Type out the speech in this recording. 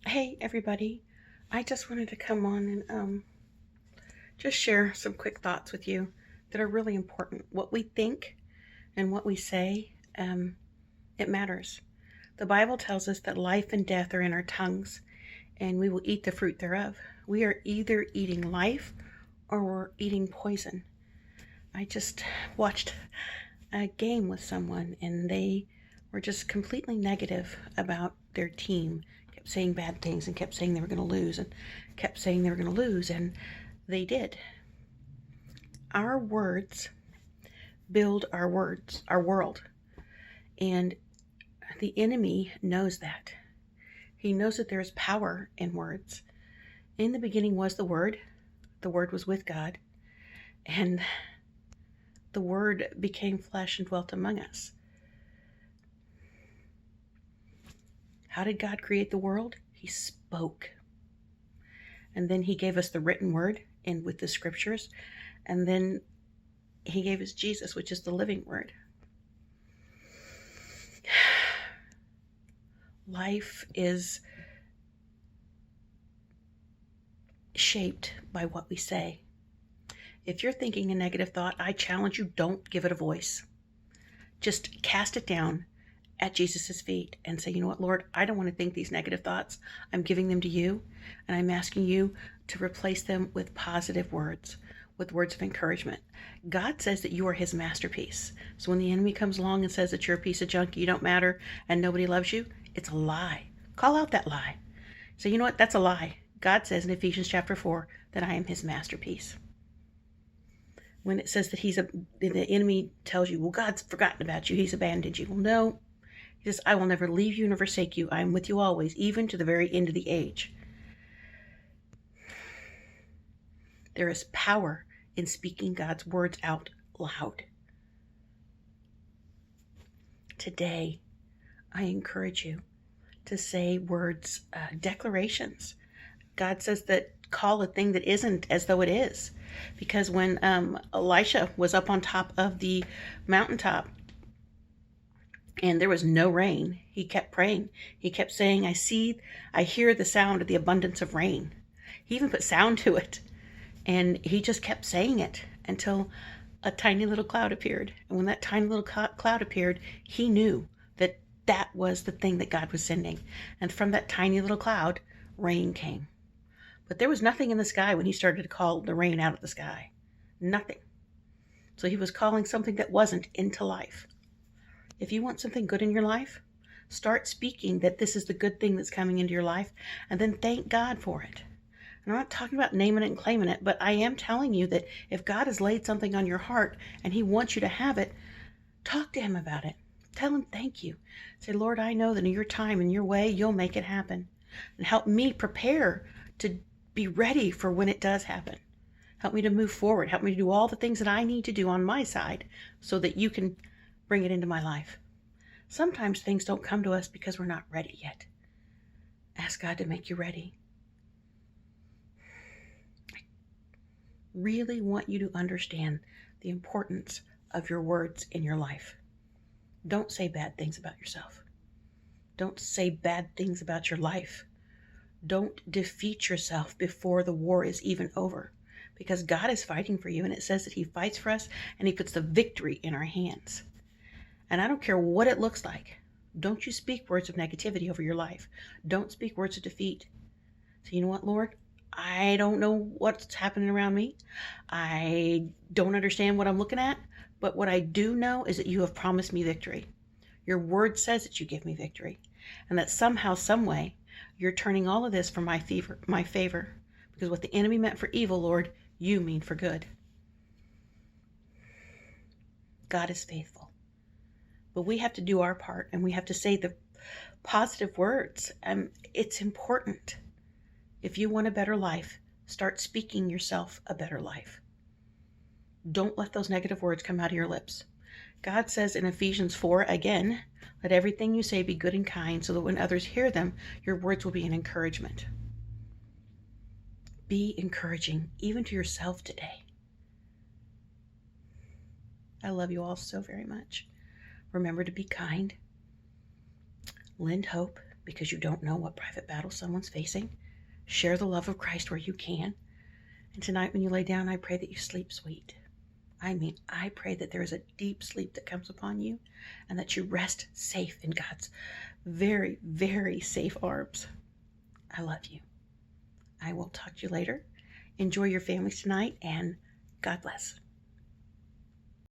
Hey everybody, I just wanted to come on and just share some quick thoughts with you that are really important. What we think and what we say, it matters. The Bible tells us that life and death are in our tongues, and we will eat the fruit thereof. We are either eating life or we're eating poison. I just watched a game with someone, and they were just completely negative about their team, kept saying bad things and kept saying they were going to lose and kept saying they were going to lose, and they did. Our words build our world, and the enemy knows that. He knows that there is power in words. In the beginning was the Word was with God, and the Word became flesh and dwelt among us. How did God create the world? He spoke. And then he gave us the written word and with the scriptures. And then he gave us Jesus, which is the living word. Life is shaped by what we say. If you're thinking a negative thought, I challenge you, don't give it a voice. Just cast it down at Jesus' feet and say, you know what, Lord, I don't want to think these negative thoughts. I'm giving them to you, and I'm asking you to replace them with positive words, with words of encouragement. God says that you are his masterpiece. So when the enemy comes along and says that you're a piece of junk, you don't matter, and nobody loves you, it's a lie. Call out that lie. Say, you know what, that's a lie. God says in Ephesians chapter 4 that I am his masterpiece. When it says that the enemy tells you, well, God's forgotten about you, he's abandoned you. Well, no. He says, I will never leave you nor forsake you. I am with you always, even to the very end of the age. There is power in speaking God's words out loud. Today, I encourage you to say words, declarations. God says that call a thing that isn't as though it is. Because when Elisha was up on top of the mountaintop, and there was no rain, he kept praying. He kept saying, I hear the sound of the abundance of rain. He even put sound to it. And he just kept saying it until a tiny little cloud appeared. And when that tiny little cloud appeared, he knew that that was the thing that God was sending. And from that tiny little cloud, rain came. But there was nothing in the sky when he started to call the rain out of the sky. Nothing. So he was calling something that wasn't into life. If you want something good in your life, start speaking that this is the good thing that's coming into your life, and then thank God for it. And I'm not talking about naming it and claiming it, but I am telling you that if God has laid something on your heart and he wants you to have it, talk to him about it. Tell him thank you. Say, Lord, I know that in your time and your way, you'll make it happen. And help me prepare to be ready for when it does happen. Help me to move forward. Help me to do all the things that I need to do on my side so that you can bring it into my life. Sometimes things don't come to us because we're not ready yet. Ask God to make you ready. I really want you to understand the importance of your words in your life. Don't say bad things about yourself. Don't say bad things about your life. Don't defeat yourself before the war is even over, because God is fighting for you, and it says that he fights for us and he puts the victory in our hands. And I don't care what it looks like. Don't you speak words of negativity over your life. Don't speak words of defeat. So you know what, Lord? I don't know what's happening around me. I don't understand what I'm looking at. But what I do know is that you have promised me victory. Your word says that you give me victory. And that somehow, some way, you're turning all of this for my favor. Because what the enemy meant for evil, Lord, you mean for good. God is faithful. But we have to do our part, and we have to say the positive words. It's important. If you want a better life, start speaking yourself a better life. Don't let those negative words come out of your lips. God says in Ephesians 4, again, let everything you say be good and kind, so that when others hear them, your words will be an encouragement. Be encouraging, even to yourself today. I love you all so very much. Remember to be kind. Linde-Hope because you don't know what private battle someone's facing. Share the love of Christ where you can. And tonight when you lay down, I pray that you sleep sweet. I pray that there is a deep sleep that comes upon you and that you rest safe in God's very, very safe arms. I love you. I will talk to you later. Enjoy your families tonight, and God bless.